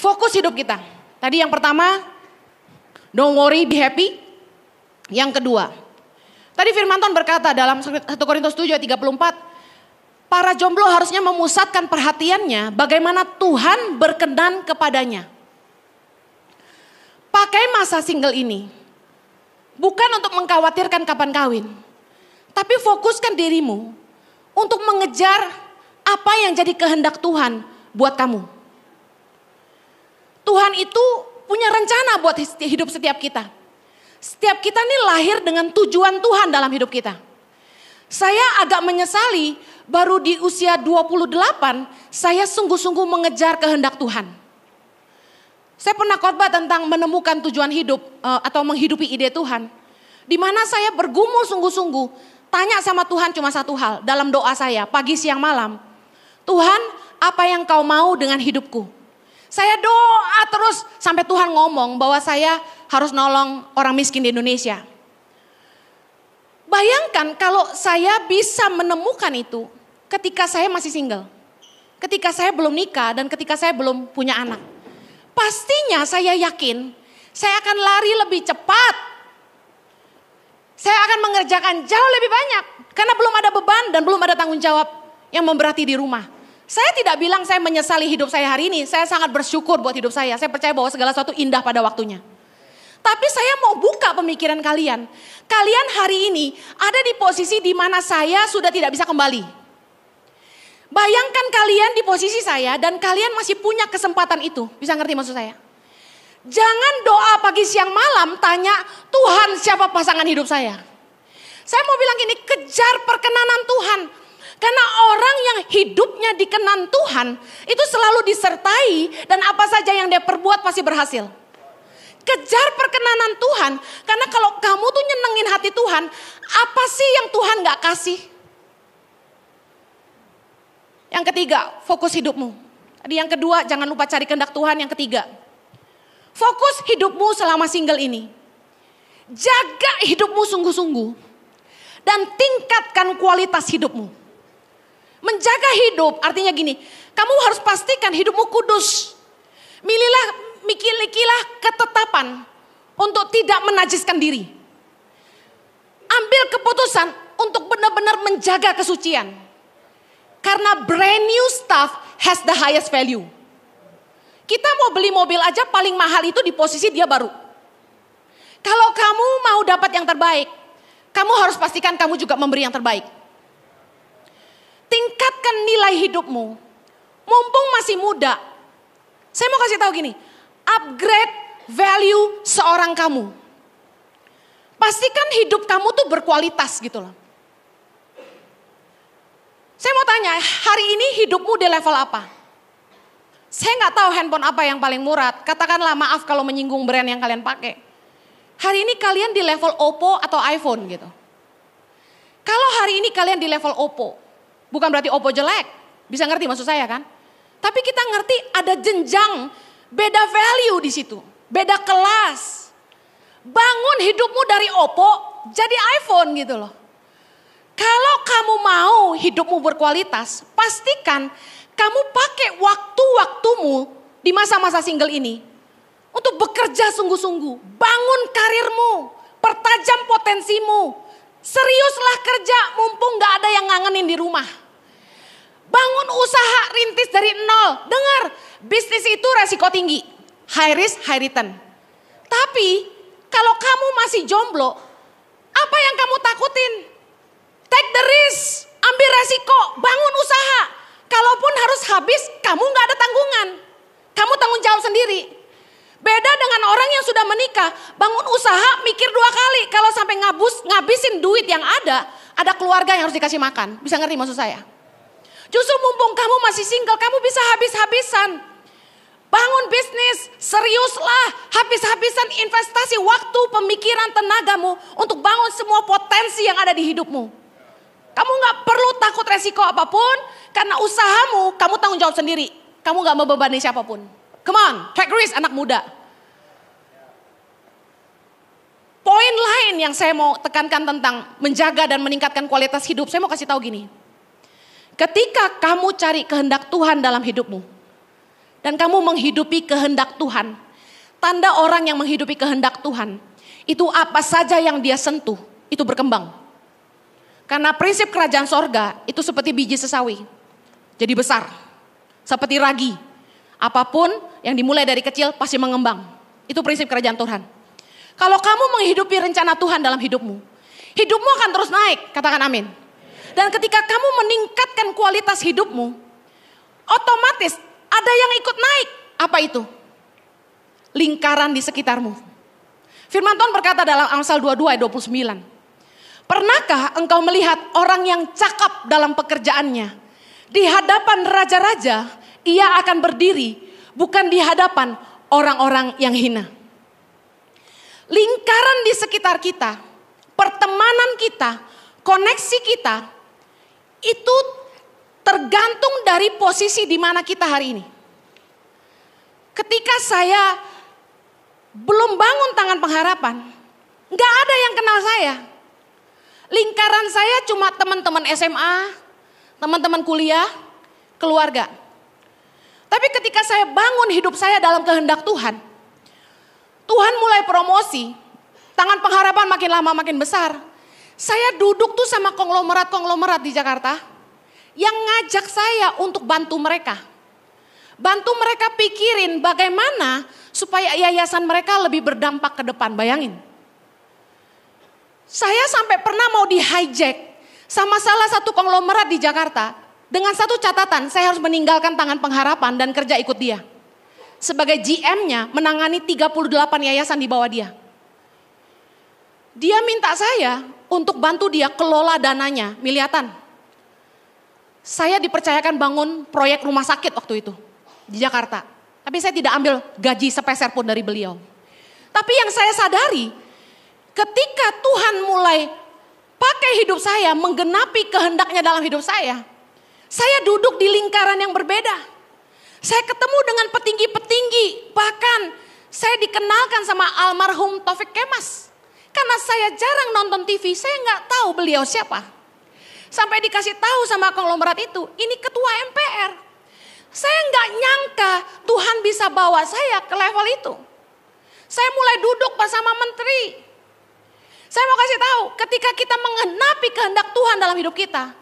Fokus hidup kita. Tadi yang pertama, don't worry, be happy. Yang kedua, tadi firman Tuhan berkata dalam 1 Korintus 7 ayat 34, para jomblo harusnya memusatkan perhatiannya bagaimana Tuhan berkenan kepadanya. Pakai masa single ini bukan untuk mengkhawatirkan kapan kawin, tapi fokuskan dirimu untuk mengejar apa yang jadi kehendak Tuhan buat kamu. Tuhan itu punya rencana buat hidup setiap kita. Setiap kita ini lahir dengan tujuan Tuhan dalam hidup kita. Saya agak menyesali baru di usia 28 saya sungguh-sungguh mengejar kehendak Tuhan. Saya pernah khotbah tentang menemukan tujuan hidup atau menghidupi ide Tuhan. Di mana saya bergumul sungguh-sungguh, tanya sama Tuhan cuma satu hal dalam doa saya pagi siang malam. Tuhan, apa yang kau mau dengan hidupku? Saya doa terus sampai Tuhan ngomong bahwa saya harus nolong orang miskin di Indonesia. Bayangkan kalau saya bisa menemukan itu ketika saya masih single. Ketika saya belum nikah dan ketika saya belum punya anak. Pastinya saya yakin saya akan lari lebih cepat. Saya akan mengerjakan jauh lebih banyak. Karena belum ada beban dan belum ada tanggung jawab yang memberati di rumah. Saya tidak bilang saya menyesali hidup saya hari ini. Saya sangat bersyukur buat hidup saya. Saya percaya bahwa segala sesuatu indah pada waktunya. Tapi saya mau buka pemikiran kalian. Kalian hari ini ada di posisi di mana saya sudah tidak bisa kembali. Bayangkan kalian di posisi saya dan kalian masih punya kesempatan itu. Bisa ngerti maksud saya? Jangan doa pagi siang malam tanya, Tuhan siapa pasangan hidup saya? Saya mau bilang gini, kejar perkenanan Tuhan. Karena orang yang hidupnya dikenan Tuhan itu selalu disertai dan apa saja yang dia perbuat pasti berhasil. Kejar perkenanan Tuhan, karena kalau kamu tuh nyenengin hati Tuhan, apa sih yang Tuhan gak kasih? Yang ketiga, fokus hidupmu. Tadi yang kedua, jangan lupa cari kehendak Tuhan. Yang ketiga, fokus hidupmu selama single ini. Jaga hidupmu sungguh-sungguh dan tingkatkan kualitas hidupmu. Menjaga hidup artinya gini, kamu harus pastikan hidupmu kudus. Milikilah ketetapan untuk tidak menajiskan diri. Ambil keputusan untuk benar-benar menjaga kesucian. Karena brand new stuff has the highest value. Kita mau beli mobil aja paling mahal itu di posisi dia baru. Kalau kamu mau dapat yang terbaik, kamu harus pastikan kamu juga memberi yang terbaik. Tingkatkan nilai hidupmu. Mumpung masih muda. Saya mau kasih tahu gini. Upgrade value seorang kamu. Pastikan hidup kamu tuh berkualitas gitu loh. Saya mau tanya, hari ini hidupmu di level apa? Saya gak tahu handphone apa yang paling murah. Katakanlah maaf kalau menyinggung brand yang kalian pakai. Hari ini kalian di level Oppo atau iPhone gitu. Kalau hari ini kalian di level Oppo, bukan berarti Oppo jelek, bisa ngerti maksud saya kan? Tapi kita ngerti ada jenjang, beda value di situ, beda kelas. Bangun hidupmu dari Oppo jadi iPhone gitu loh. Kalau kamu mau hidupmu berkualitas, pastikan kamu pakai waktu-waktumu di masa-masa single ini untuk bekerja sungguh-sungguh, bangun karirmu, pertajam potensimu. Seriuslah kerja mumpung gak ada yang ngangenin di rumah. Bangun usaha rintis dari nol. Dengar, bisnis itu resiko tinggi. High risk, high return. Tapi kalau kamu masih jomblo, apa yang kamu takutin? Take the risk, ambil resiko, bangun usaha. Kalaupun harus habis, kamu gak ada tanggungan. Kamu tanggung jawab sendiri. Beda dengan orang yang sudah menikah, bangun usaha mikir 2 kali. Kalau sampai ngabisin duit yang ada keluarga yang harus dikasih makan. Bisa ngerti maksud saya? Justru mumpung kamu masih single, kamu bisa habis-habisan. Bangun bisnis, seriuslah, habis-habisan investasi waktu, pemikiran, tenagamu untuk bangun semua potensi yang ada di hidupmu. Kamu gak perlu takut resiko apapun, karena usahamu kamu tanggung jawab sendiri. Kamu gak membebani siapapun. Come on, take risk anak muda. Poin lain yang saya mau tekankan tentang menjaga dan meningkatkan kualitas hidup, saya mau kasih tahu gini. Ketika kamu cari kehendak Tuhan dalam hidupmu, dan kamu menghidupi kehendak Tuhan. Tanda orang yang menghidupi kehendak Tuhan, itu apa saja yang dia sentuh, itu berkembang. Karena prinsip kerajaan sorga itu seperti biji sesawi. Jadi besar, seperti ragi. Apapun yang dimulai dari kecil pasti mengembang. Itu prinsip kerajaan Tuhan. Kalau kamu menghidupi rencana Tuhan dalam hidupmu, hidupmu akan terus naik, katakan amin. Dan ketika kamu meningkatkan kualitas hidupmu, otomatis ada yang ikut naik. Apa itu? Lingkaran di sekitarmu. Firman Tuhan berkata dalam Amsal 22 ayat 29. Pernahkah engkau melihat orang yang cakap dalam pekerjaannya? Di hadapan raja-raja, ia akan berdiri, bukan di hadapan orang-orang yang hina. Lingkaran di sekitar kita, pertemanan kita, koneksi kita, itu tergantung dari posisi di mana kita hari ini. Ketika saya belum bangun tangan pengharapan, gak ada yang kenal saya. Lingkaran saya cuma teman-teman SMA, teman-teman kuliah, keluarga. Tapi ketika saya bangun hidup saya dalam kehendak Tuhan, Tuhan mulai promosi, tangan pengharapan makin lama makin besar. Saya duduk tuh sama konglomerat-konglomerat di Jakarta yang ngajak saya untuk bantu mereka. Bantu mereka pikirin bagaimana supaya yayasan mereka lebih berdampak ke depan, bayangin. Saya sampai pernah mau di hijack sama salah satu konglomerat di Jakarta. Dengan satu catatan, saya harus meninggalkan tangan pengharapan dan kerja ikut dia. Sebagai GM-nya menangani 38 yayasan di bawah dia. Dia minta saya untuk bantu dia kelola dananya, miliatan. Saya dipercayakan bangun proyek rumah sakit waktu itu di Jakarta. Tapi saya tidak ambil gaji sepeser pun dari beliau. Tapi yang saya sadari, ketika Tuhan mulai pakai hidup saya, menggenapi kehendaknya dalam hidup saya duduk di lingkaran yang berbeda. Saya ketemu dengan petinggi-petinggi, bahkan saya dikenalkan sama almarhum Taufik Kemas. Karena saya jarang nonton TV, saya nggak tahu beliau siapa. Sampai dikasih tahu sama konglomerat itu, ini ketua MPR. Saya nggak nyangka Tuhan bisa bawa saya ke level itu. Saya mulai duduk bersama menteri. Saya mau kasih tahu, ketika kita menggenapi kehendak Tuhan dalam hidup kita,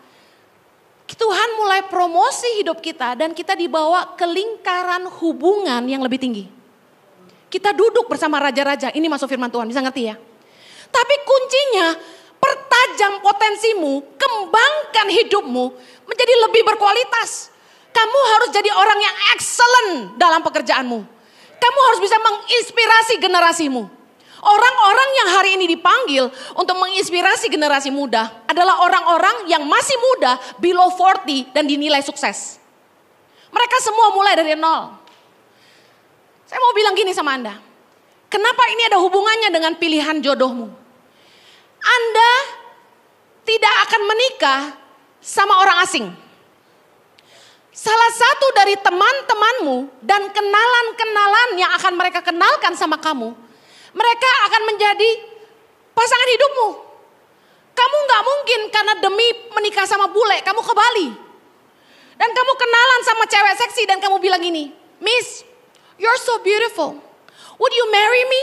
Tuhan mulai promosi hidup kita dan kita dibawa ke lingkaran hubungan yang lebih tinggi. Kita duduk bersama raja-raja, ini masuk firman Tuhan, bisa ngerti ya? Tapi kuncinya, pertajam potensimu, kembangkan hidupmu menjadi lebih berkualitas. Kamu harus jadi orang yang excellent dalam pekerjaanmu. Kamu harus bisa menginspirasi generasimu. Orang-orang yang hari ini dipanggil untuk menginspirasi generasi muda adalah orang-orang yang masih muda, below 40 dan dinilai sukses. Mereka semua mulai dari nol. Saya mau bilang gini sama Anda. Kenapa ini ada hubungannya dengan pilihan jodohmu? Anda tidak akan menikah sama orang asing. Salah satu dari teman-temanmu dan kenalan-kenalan yang akan mereka kenalkan sama kamu, mereka akan menjadi pasangan hidupmu. Kamu gak mungkin karena demi menikah sama bule, kamu ke Bali. Dan kamu kenalan sama cewek seksi dan kamu bilang gini, Miss, you're so beautiful. Would you marry me?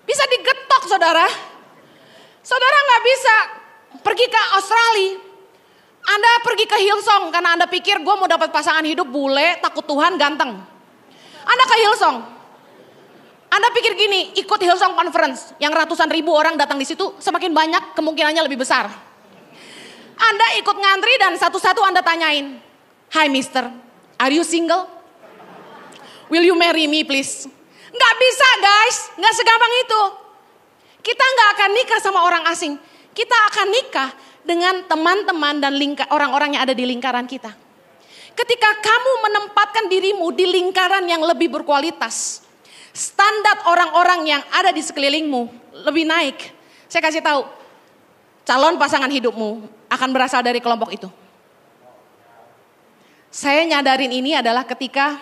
Bisa digetok saudara. Saudara gak bisa pergi ke Australia. Anda pergi ke Hillsong karena Anda pikir gue mau dapat pasangan hidup bule, takut Tuhan, ganteng. Anda ke Hillsong. Anda pikir gini, ikut Hillsong Conference yang ratusan ribu orang datang di situ, semakin banyak kemungkinannya lebih besar. Anda ikut ngantri dan satu-satu Anda tanyain, "Hi mister, are you single? Will you marry me please?" Nggak bisa guys, nggak segampang itu. Kita nggak akan nikah sama orang asing. Kita akan nikah dengan teman-teman dan orang-orang yang ada di lingkaran kita. Ketika kamu menempatkan dirimu di lingkaran yang lebih berkualitas, standar orang-orang yang ada di sekelilingmu lebih naik. Saya kasih tahu, calon pasangan hidupmu akan berasal dari kelompok itu. Saya nyadarin ini adalah ketika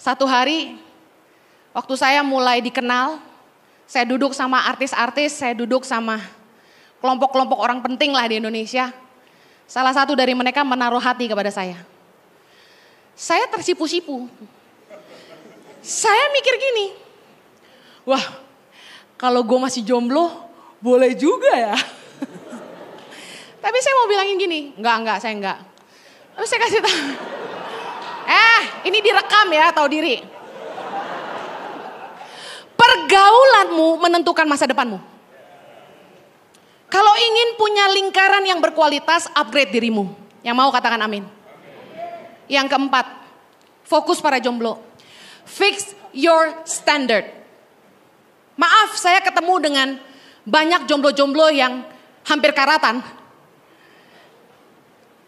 satu hari waktu saya mulai dikenal, saya duduk sama artis-artis, saya duduk sama kelompok-kelompok orang penting lah di Indonesia. Salah satu dari mereka menaruh hati kepada saya. Saya tersipu-sipu. Saya mikir gini, wah kalau gue masih jomblo boleh juga ya. Tapi saya mau bilangin gini, enggak saya enggak. Terus saya kasih tahu, ini direkam ya, tahu diri. Pergaulanmu menentukan masa depanmu. Kalau ingin punya lingkaran yang berkualitas, upgrade dirimu. Yang mau katakan amin. Yang keempat, fokus para jomblo. Fix your standard. Maaf, saya ketemu dengan banyak jomblo-jomblo yang hampir karatan.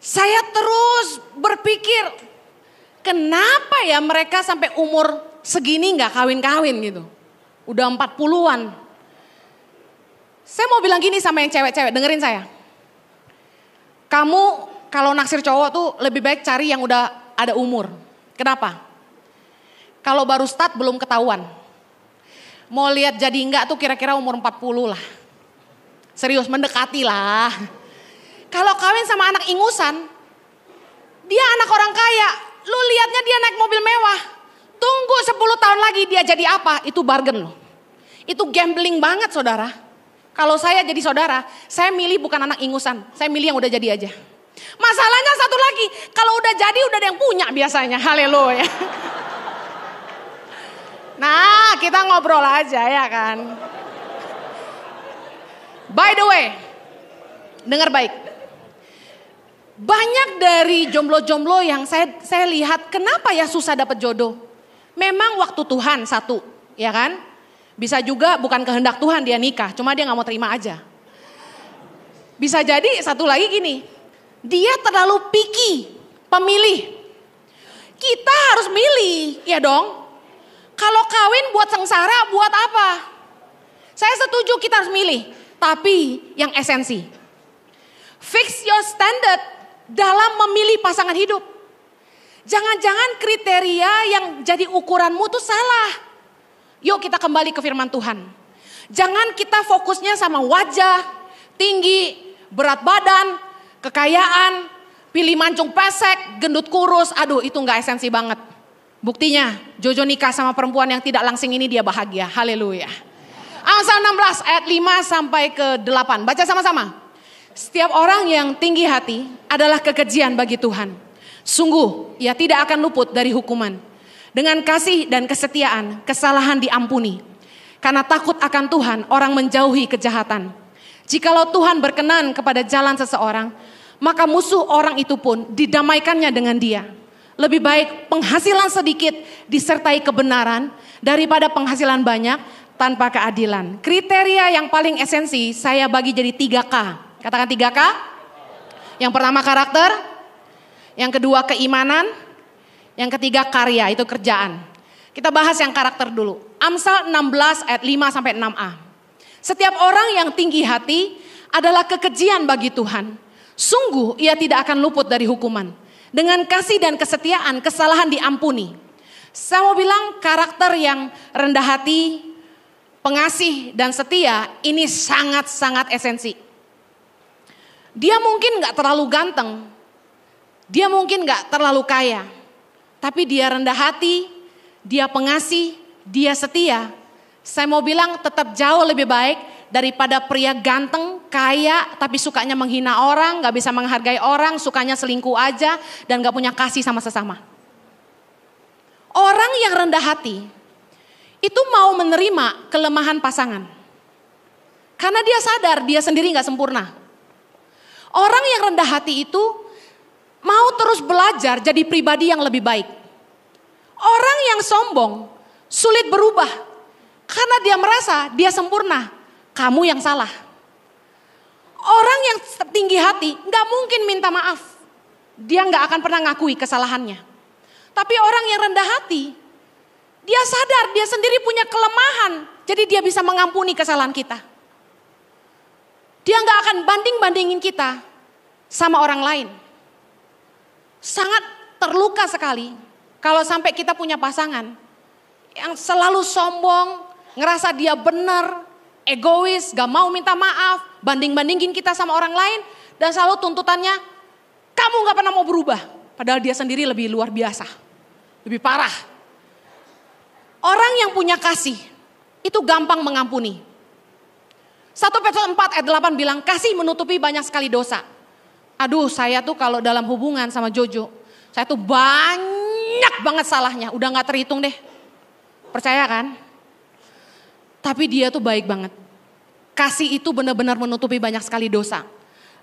Saya terus berpikir, kenapa ya mereka sampai umur segini gak kawin-kawin gitu. Udah 40-an. Saya mau bilang gini sama yang cewek-cewek, dengerin saya. Kamu kalau naksir cowok tuh lebih baik cari yang udah ada umur. Kenapa? Kalau baru start belum ketahuan. Mau lihat jadi enggak tuh kira-kira umur 40 lah. Serius, mendekati lah. Kalau kawin sama anak ingusan, dia anak orang kaya. Lu lihatnya dia naik mobil mewah. Tunggu 10 tahun lagi dia jadi apa? Itu bargain loh. Itu gambling banget saudara. Kalau saya jadi saudara, saya milih bukan anak ingusan. Saya milih yang udah jadi aja. Masalahnya satu lagi, kalau udah jadi udah ada yang punya biasanya. Haleluya. Nah, kita ngobrol aja ya kan. By the way, dengar baik. Banyak dari jomblo-jomblo yang saya lihat, kenapa ya susah dapat jodoh? Memang waktu Tuhan satu, ya kan? Bisa juga bukan kehendak Tuhan dia nikah, cuma dia gak mau terima aja. Bisa jadi satu lagi gini, dia terlalu picky, pemilih. Kita harus milih, ya dong. Kalau kawin buat sengsara, buat apa? Saya setuju kita harus milih, tapi yang esensi. Fix your standard dalam memilih pasangan hidup. Jangan-jangan kriteria yang jadi ukuranmu tuh salah. Yuk kita kembali ke firman Tuhan. Jangan kita fokusnya sama wajah, tinggi, berat badan, kekayaan, pilih mancung pesek, gendut kurus. Aduh itu gak esensi banget. Buktinya Jojo nikah sama perempuan yang tidak langsing ini dia bahagia. Haleluya. Amsal 16 ayat 5 sampai ke 8. Baca sama-sama. Setiap orang yang tinggi hati adalah kekejian bagi Tuhan. Sungguh ia tidak akan luput dari hukuman. Dengan kasih dan kesetiaan kesalahan diampuni. Karena takut akan Tuhan orang menjauhi kejahatan. Jikalau Tuhan berkenan kepada jalan seseorang, maka musuh orang itu pun didamaikannya dengan dia. Lebih baik penghasilan sedikit disertai kebenaran daripada penghasilan banyak tanpa keadilan. Kriteria yang paling esensi saya bagi jadi 3K. Katakan 3K. Yang pertama karakter, yang kedua keimanan, yang ketiga karya, itu kerjaan. Kita bahas yang karakter dulu. Amsal 16 ayat 5 sampai 6a. Setiap orang yang tinggi hati adalah kekejian bagi Tuhan. Sungguh ia tidak akan luput dari hukuman. Dengan kasih dan kesetiaan, kesalahan diampuni. Saya mau bilang karakter yang rendah hati, pengasih dan setia, ini sangat-sangat esensi. Dia mungkin gak terlalu ganteng, dia mungkin gak terlalu kaya, tapi dia rendah hati, dia pengasih, dia setia. Saya mau bilang tetap jauh lebih baik daripada pria ganteng, kaya, tapi sukanya menghina orang, gak bisa menghargai orang, sukanya selingkuh aja, dan gak punya kasih sama sesama. Orang yang rendah hati, itu mau menerima kelemahan pasangan. Karena dia sadar dia sendiri gak sempurna. Orang yang rendah hati itu mau terus belajar jadi pribadi yang lebih baik. Orang yang sombong, sulit berubah. Karena dia merasa dia sempurna. Kamu yang salah. Orang yang tinggi hati gak mungkin minta maaf. Dia gak akan pernah ngakui kesalahannya. Tapi orang yang rendah hati, dia sadar dia sendiri punya kelemahan. Jadi dia bisa mengampuni kesalahan kita. Dia gak akan banding-bandingin kita sama orang lain. Sangat terluka sekali kalau sampai kita punya pasangan yang selalu sombong, ngerasa dia benar, egois, gak mau minta maaf, banding-bandingin kita sama orang lain, dan selalu tuntutannya, kamu gak pernah mau berubah. Padahal dia sendiri lebih luar biasa. Lebih parah. Orang yang punya kasih itu gampang mengampuni. 1 Petrus 4 ayat 8 bilang kasih menutupi banyak sekali dosa. Aduh, saya tuh kalau dalam hubungan sama Jojo, saya tuh banyak banget salahnya, udah gak terhitung deh. Percaya kan? Tapi dia tuh baik banget. Kasih itu benar-benar menutupi banyak sekali dosa.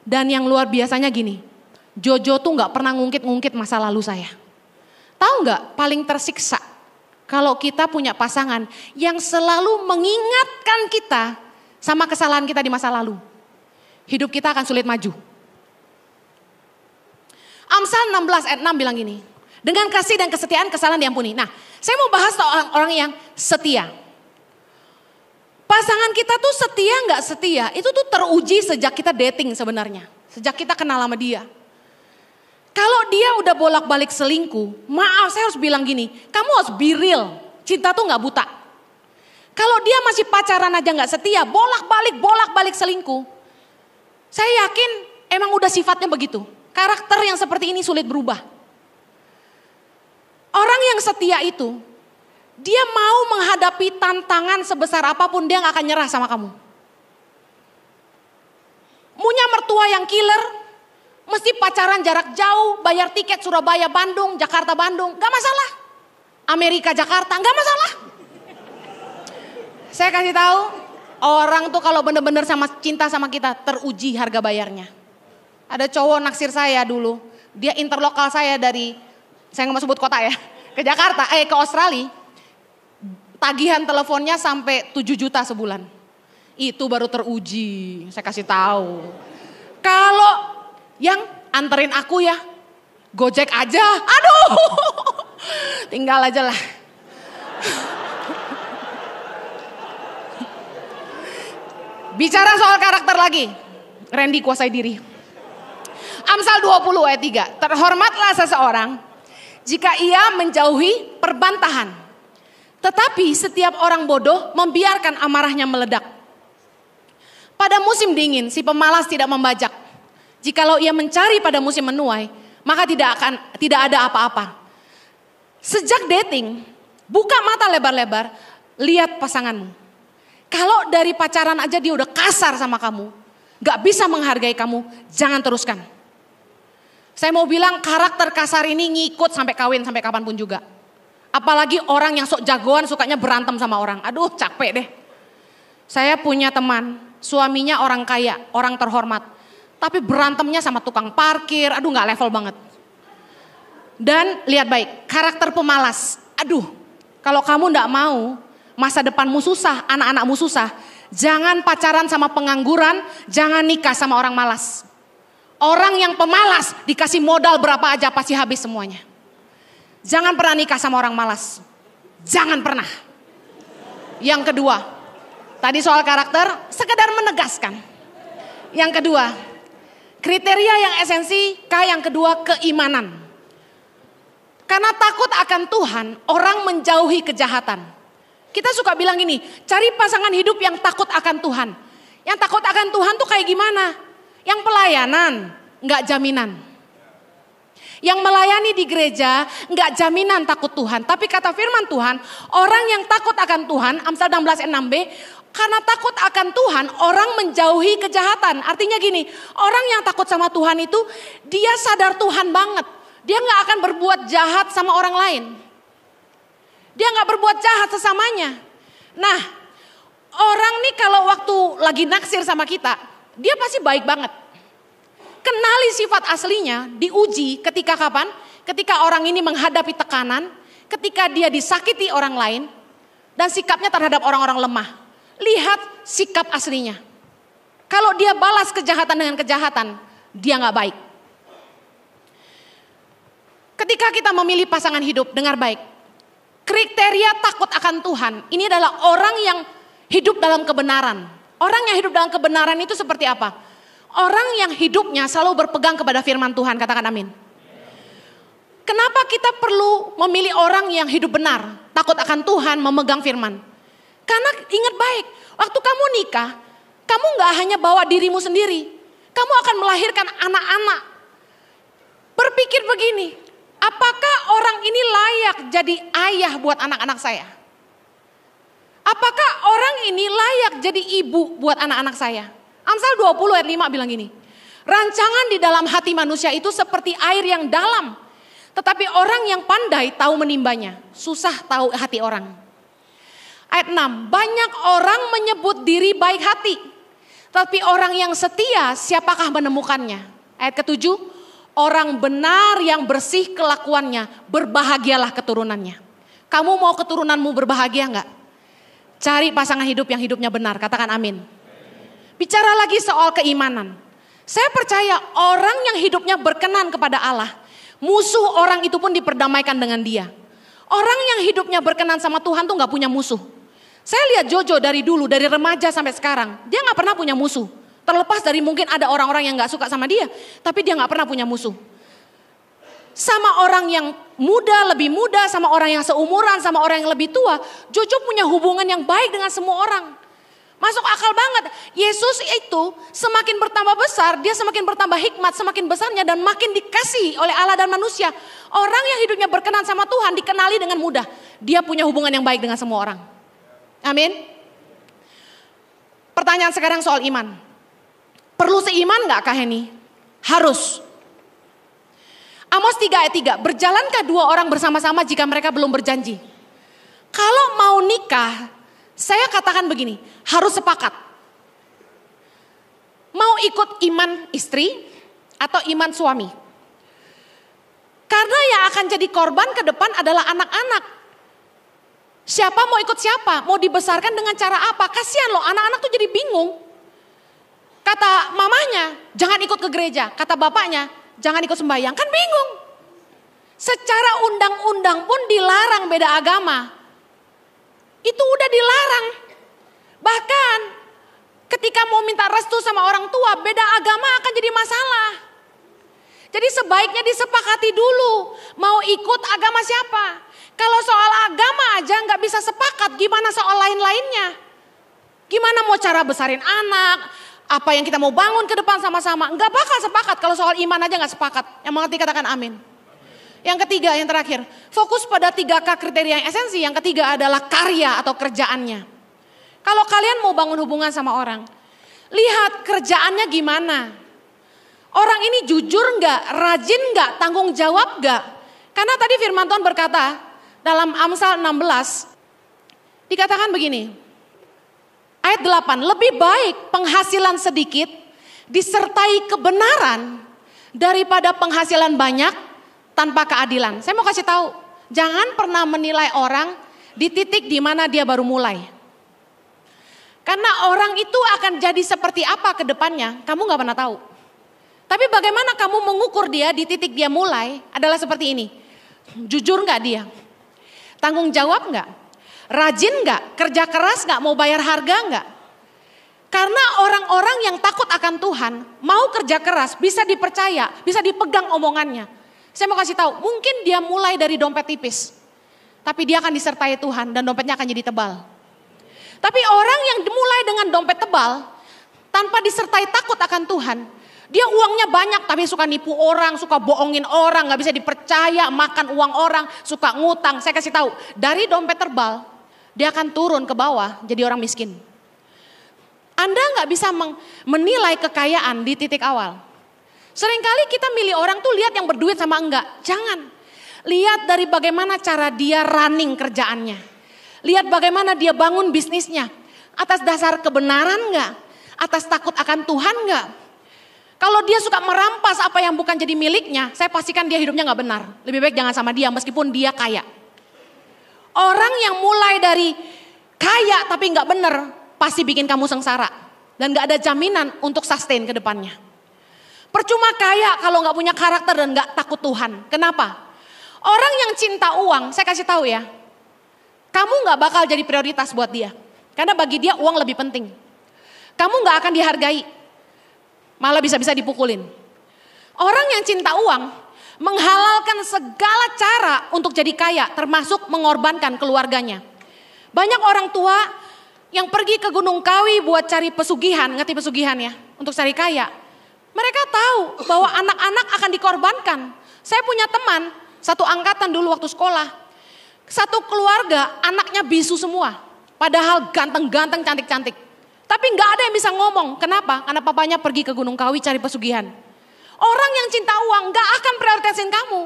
Dan yang luar biasanya gini, Jojo tuh gak pernah ngungkit-ngungkit masa lalu saya. Tahu gak paling tersiksa kalau kita punya pasangan yang selalu mengingatkan kita sama kesalahan kita di masa lalu. Hidup kita akan sulit maju. Amsal 16 ayat 6 bilang gini, dengan kasih dan kesetiaan kesalahan diampuni. Nah, saya mau bahas soal orang-orang yang setia. Pasangan kita tuh setia gak setia, itu tuh teruji sejak kita dating sebenarnya. Sejak kita kenal sama dia. Kalau dia udah bolak-balik selingkuh, maaf saya harus bilang gini, kamu harus be real, cinta tuh gak buta. Kalau dia masih pacaran aja gak setia, bolak-balik selingkuh. Saya yakin emang udah sifatnya begitu. Karakter yang seperti ini sulit berubah. Orang yang setia itu, dia mau menghadapi tantangan sebesar apapun, dia gak akan nyerah sama kamu. Punya mertua yang killer, mesti pacaran jarak jauh, bayar tiket Surabaya Bandung, Jakarta Bandung, gak masalah. Amerika Jakarta, gak masalah. Saya kasih tahu, orang tuh kalau bener-bener cinta sama kita, teruji harga bayarnya. Ada cowok naksir saya dulu, dia interlokal saya dari, saya nggak mau sebut kota ya, ke Jakarta, ke Australia. Tagihan teleponnya sampai 7 juta sebulan. Itu baru teruji, saya kasih tahu. Kalau yang anterin aku ya, Gojek aja, aduh, tinggal aja lah. Bicara soal karakter lagi, Randy kuasai diri. Amsal 20 ayat 3, terhormatlah seseorang jika ia menjauhi perbantahan. Tetapi setiap orang bodoh membiarkan amarahnya meledak. Pada musim dingin si pemalas tidak membajak. Jikalau ia mencari pada musim menuai, maka tidak ada apa-apa. Sejak dating, buka mata lebar-lebar, lihat pasanganmu. Kalau dari pacaran aja dia udah kasar sama kamu, gak bisa menghargai kamu, jangan teruskan. Saya mau bilang karakter kasar ini ngikut sampai kawin, sampai kapanpun juga. Apalagi orang yang sok jagoan sukanya berantem sama orang. Aduh capek deh. Saya punya teman, suaminya orang kaya, orang terhormat. Tapi berantemnya sama tukang parkir, aduh gak level banget. Dan lihat baik, karakter pemalas. Aduh, kalau kamu gak mau masa depanmu susah, anak-anakmu susah, jangan pacaran sama pengangguran, jangan nikah sama orang malas. Orang yang pemalas dikasih modal berapa aja pasti habis semuanya. Jangan pernah nikah sama orang malas. Jangan pernah. Yang kedua, tadi soal karakter, sekedar menegaskan. Yang kedua, kriteria yang esensi, yang kedua keimanan. Karena takut akan Tuhan, orang menjauhi kejahatan. Kita suka bilang gini, cari pasangan hidup yang takut akan Tuhan. Yang takut akan Tuhan tuh kayak gimana? Yang pelayanan, enggak jaminan. Yang melayani di gereja, enggak jaminan takut Tuhan. Tapi kata firman Tuhan, orang yang takut akan Tuhan, Amsal 16 ayat 6b, karena takut akan Tuhan, orang menjauhi kejahatan. Artinya gini, orang yang takut sama Tuhan itu, dia sadar Tuhan banget. Dia enggak akan berbuat jahat sama orang lain. Dia gak berbuat jahat sesamanya. Nah, orang nih kalau waktu lagi naksir sama kita, dia pasti baik banget. Kenali sifat aslinya, diuji ketika kapan? Ketika orang ini menghadapi tekanan, ketika dia disakiti orang lain, dan sikapnya terhadap orang-orang lemah. Lihat sikap aslinya. Kalau dia balas kejahatan dengan kejahatan, dia gak baik. Ketika kita memilih pasangan hidup, dengar baik. Kriteria takut akan Tuhan, ini adalah orang yang hidup dalam kebenaran. Orang yang hidup dalam kebenaran itu seperti apa? Orang yang hidupnya selalu berpegang kepada firman Tuhan, katakan amin. Kenapa kita perlu memilih orang yang hidup benar, takut akan Tuhan, memegang firman? Karena ingat baik, waktu kamu nikah, kamu gak hanya bawa dirimu sendiri. Kamu akan melahirkan anak-anak. Berpikir begini, apakah orang ini layak jadi ayah buat anak-anak saya? Apakah orang ini layak jadi ibu buat anak-anak saya? Amsal 20 ayat 5 bilang gini. Rancangan di dalam hati manusia itu seperti air yang dalam. Tetapi orang yang pandai tahu menimbanya. Susah tahu hati orang. Ayat 6. Banyak orang menyebut diri baik hati. Tapi orang yang setia siapakah menemukannya? Ayat ke-7. Orang benar yang bersih kelakuannya. Berbahagialah keturunannya. Kamu mau keturunanmu berbahagia enggak? Cari pasangan hidup yang hidupnya benar. Katakan amin. Bicara lagi soal keimanan. Saya percaya orang yang hidupnya berkenan kepada Allah. Musuh orang itu pun diperdamaikan dengan dia. Orang yang hidupnya berkenan sama Tuhan tuh gak punya musuh. Saya lihat Jojo dari dulu, dari remaja sampai sekarang. Dia gak pernah punya musuh. Terlepas dari mungkin ada orang-orang yang gak suka sama dia. Tapi dia gak pernah punya musuh. Sama orang yang muda, lebih muda, sama orang yang seumuran, sama orang yang lebih tua. Jojo punya hubungan yang baik dengan semua orang. Masuk akal banget. Yesus itu semakin bertambah besar, dia semakin bertambah hikmat, semakin besarnya dan makin dikasih oleh Allah dan manusia. Orang yang hidupnya berkenan sama Tuhan dikenali dengan mudah. Dia punya hubungan yang baik dengan semua orang. Amin. Pertanyaan sekarang soal iman. Perlu seiman gak Kak Heni? Harus. Amos 3 ayat 3. Berjalankah dua orang bersama-sama jika mereka belum berjanji? Kalau mau nikah, saya katakan begini, harus sepakat. Mau ikut iman istri atau iman suami? Karena yang akan jadi korban ke depan adalah anak-anak. Siapa mau ikut siapa? Mau dibesarkan dengan cara apa? Kasihan loh, anak-anak tuh jadi bingung. Kata mamanya, jangan ikut ke gereja. Kata bapaknya, jangan ikut sembahyang. Kan bingung. Secara undang-undang pun dilarang beda agama. Itu udah dilarang. Bahkan ketika mau minta restu sama orang tua, beda agama akan jadi masalah. Jadi sebaiknya disepakati dulu. Mau ikut agama siapa? Kalau soal agama aja nggak bisa sepakat, gimana soal lain-lainnya? Gimana mau cara besarin anak? Apa yang kita mau bangun ke depan sama-sama? Nggak bakal sepakat kalau soal iman aja nggak sepakat. Yang mengerti katakan amin. Yang ketiga, yang terakhir. Fokus pada 3K kriteria yang esensi. Yang ketiga adalah karya atau kerjaannya. Kalau kalian mau bangun hubungan sama orang, lihat kerjaannya gimana. Orang ini jujur nggak, rajin nggak, tanggung jawab nggak. Karena tadi firman Tuhan berkata dalam Amsal 16, dikatakan begini. Ayat 8, lebih baik penghasilan sedikit disertai kebenaran daripada penghasilan banyak tanpa keadilan. Saya mau kasih tahu, jangan pernah menilai orang di titik di mana dia baru mulai. Karena orang itu akan jadi seperti apa ke depannya, kamu gak pernah tahu. Tapi bagaimana kamu mengukur dia di titik dia mulai adalah seperti ini. Jujur gak dia? Tanggung jawab gak? Rajin gak? Kerja keras gak? Mau bayar harga gak? Karena orang-orang yang takut akan Tuhan, mau kerja keras, bisa dipercaya, bisa dipegang omongannya. Saya mau kasih tahu, mungkin dia mulai dari dompet tipis. Tapi dia akan disertai Tuhan dan dompetnya akan jadi tebal. Tapi orang yang mulai dengan dompet tebal, tanpa disertai takut akan Tuhan, dia uangnya banyak tapi suka nipu orang, suka bohongin orang, gak bisa dipercaya, makan uang orang, suka ngutang. Saya kasih tahu, dari dompet tebal, dia akan turun ke bawah jadi orang miskin. Anda gak bisa menilai kekayaan di titik awal. Seringkali kita milih orang tuh lihat yang berduit sama enggak. Jangan. Lihat dari bagaimana cara dia running kerjaannya. Lihat bagaimana dia bangun bisnisnya. Atas dasar kebenaran enggak? Atas takut akan Tuhan enggak? Kalau dia suka merampas apa yang bukan jadi miliknya, saya pastikan dia hidupnya gak benar. Lebih baik jangan sama dia meskipun dia kaya. Orang yang mulai dari kaya tapi gak benar, pasti bikin kamu sengsara. Dan gak ada jaminan untuk sustain ke depannya. Percuma kaya kalau gak punya karakter dan gak takut Tuhan. Kenapa? Orang yang cinta uang, saya kasih tahu ya. Kamu gak bakal jadi prioritas buat dia. Karena bagi dia uang lebih penting. Kamu gak akan dihargai. Malah bisa-bisa dipukulin. Orang yang cinta uang menghalalkan segala cara untuk jadi kaya, termasuk mengorbankan keluarganya. Banyak orang tua yang pergi ke Gunung Kawi buat cari pesugihan, ngerti pesugihan ya, untuk cari kaya. Mereka tahu bahwa anak-anak akan dikorbankan. Saya punya teman, satu angkatan dulu waktu sekolah. Satu keluarga anaknya bisu semua. Padahal ganteng-ganteng, cantik-cantik. Tapi nggak ada yang bisa ngomong. Kenapa? Karena papanya pergi ke Gunung Kawi cari pesugihan. Orang yang cinta uang nggak akan prioritasin kamu.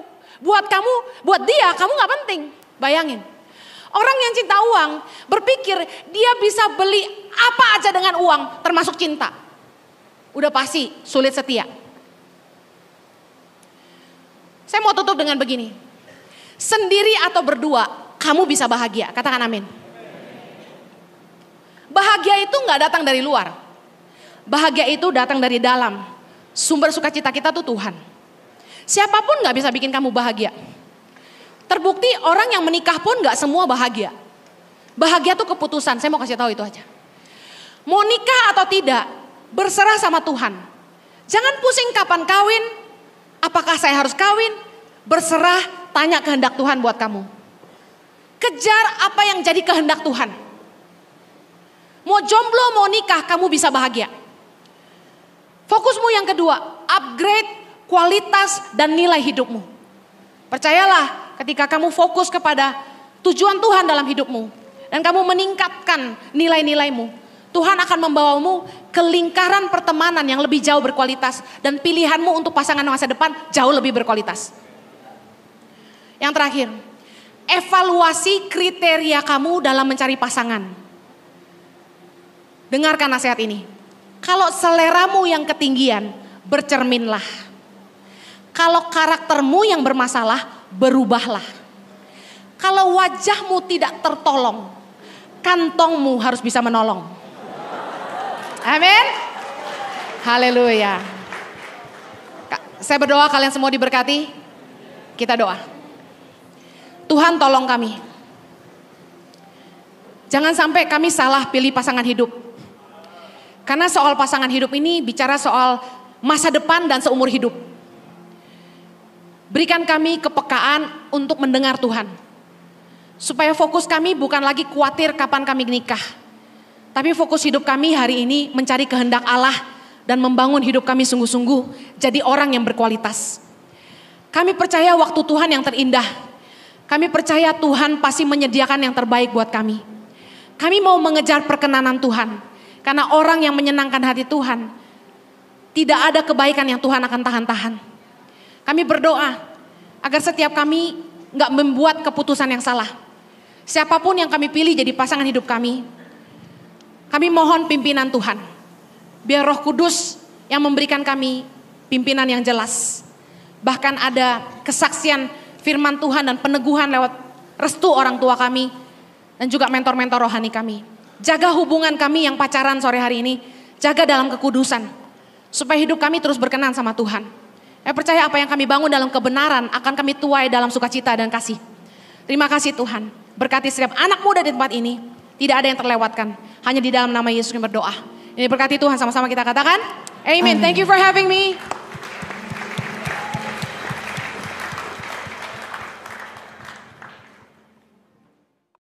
Buat dia kamu nggak penting. Bayangin. Orang yang cinta uang berpikir dia bisa beli apa aja dengan uang, termasuk cinta. Udah pasti sulit setia. Saya mau tutup dengan begini. Sendiri atau berdua, kamu bisa bahagia. Katakan amin. Bahagia itu gak datang dari luar. Bahagia itu datang dari dalam. Sumber sukacita kita tuh Tuhan. Siapapun gak bisa bikin kamu bahagia. Terbukti orang yang menikah pun gak semua bahagia. Bahagia tuh keputusan, saya mau kasih tahu itu aja. Mau nikah atau tidak, berserah sama Tuhan. Jangan pusing kapan kawin, apakah saya harus kawin, berserah, tanya kehendak Tuhan buat kamu. Kejar apa yang jadi kehendak Tuhan. Mau jomblo, mau nikah, kamu bisa bahagia. Fokusmu yang kedua, upgrade kualitas dan nilai hidupmu. Percayalah, ketika kamu fokus kepada tujuan Tuhan dalam hidupmu, dan kamu meningkatkan nilai-nilaimu, Tuhan akan membawamu ke lingkaran pertemanan yang lebih jauh berkualitas, dan pilihanmu untuk pasangan masa depan jauh lebih berkualitas. Yang terakhir, evaluasi kriteria kamu dalam mencari pasangan. Dengarkan nasihat ini. Kalau seleramu yang ketinggian, bercerminlah. Kalau karaktermu yang bermasalah, berubahlah. Kalau wajahmu tidak tertolong, kantongmu harus bisa menolong. Amin. Haleluya. Saya berdoa kalian semua diberkati. Kita doa. Tuhan tolong kami. Jangan sampai kami salah pilih pasangan hidup. Karena soal pasangan hidup ini bicara soal masa depan dan seumur hidup. Berikan kami kepekaan untuk mendengar Tuhan. Supaya fokus kami bukan lagi khawatir kapan kami nikah. Tapi fokus hidup kami hari ini mencari kehendak Allah dan membangun hidup kami sungguh-sungguh jadi orang yang berkualitas. Kami percaya waktu Tuhan yang terindah. Kami percaya Tuhan pasti menyediakan yang terbaik buat kami. Kami mau mengejar perkenanan Tuhan. Karena orang yang menyenangkan hati Tuhan, tidak ada kebaikan yang Tuhan akan tahan-tahan. Kami berdoa agar setiap kami gak membuat keputusan yang salah. Siapapun yang kami pilih jadi pasangan hidup kami mohon pimpinan Tuhan. Biar Roh Kudus yang memberikan kami pimpinan yang jelas. Bahkan ada kesaksian firman Tuhan dan peneguhan lewat restu orang tua kami dan juga mentor-mentor rohani kami. Jaga hubungan kami yang pacaran sore hari ini, jaga dalam kekudusan supaya hidup kami terus berkenan sama Tuhan. Saya percaya apa yang kami bangun dalam kebenaran akan kami tuai dalam sukacita dan kasih. Terima kasih Tuhan, berkati setiap anak muda di tempat ini, tidak ada yang terlewatkan, hanya di dalam nama Yesus kami berdoa. Ini berkati Tuhan, sama-sama kita katakan, Amen. Thank you for having me.